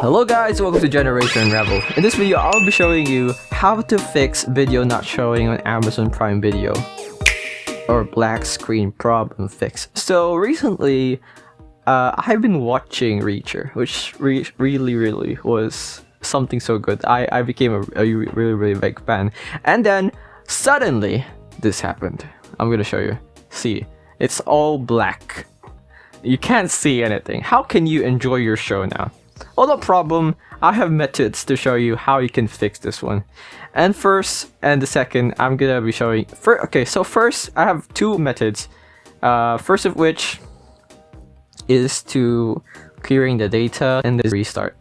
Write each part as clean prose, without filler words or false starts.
Hello guys, welcome to Generation Rebel. In this video, I'll be showing you how to fix video not showing on Amazon Prime Video, or black screen problem fix. So recently, I've been watching Reacher, which really was something so good. I became a really big fan. And then suddenly, this happened. I'm gonna show you. See, it's all black. You can't see anything. How can you enjoy your show now? Well, no problem. I have methods to show you how you can fix this one. And first and the second, I'm gonna be showing. So first, I have two methods. First of which is to clearing the data and then restart.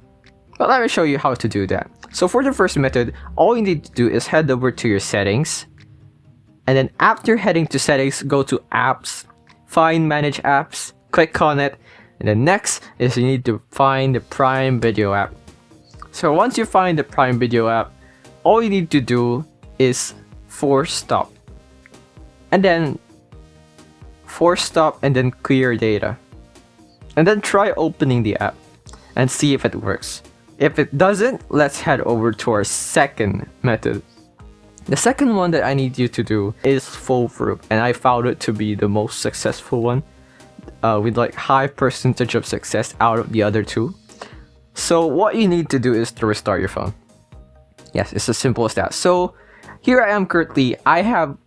But let me show you how to do that. So for the first method, all you need to do is head over to your settings, and then after heading to settings, go to apps, find manage apps, click on it. And then next is you need to find the Prime Video app. So once you find the Prime Video app, all you need to do is force stop. And then clear data. And then try opening the app and see if it works. If it doesn't, let's head over to our second method. The second one that I need you to do is foolproof, and I found it to be the most successful one. With like high percentage of success out of the other two. So what you need to do is to restart your phone. Yes, it's as simple as that. So here I am currently. I have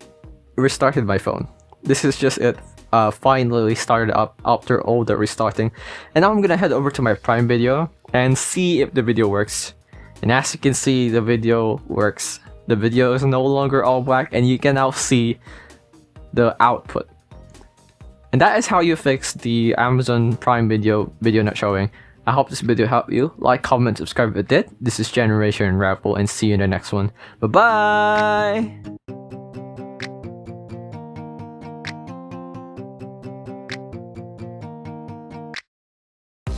restarted my phone. This is just it. Finally started up after all the restarting. And now I'm gonna head over to my Prime Video and see if the video works. And as you can see, the video works. The video is no longer all black, and you can now see the output. And that is how you fix the Amazon Prime Video not showing. I hope this video helped you. Like, comment, subscribe if it did. This is Generation Rebel, and see you in the next one. Bye bye!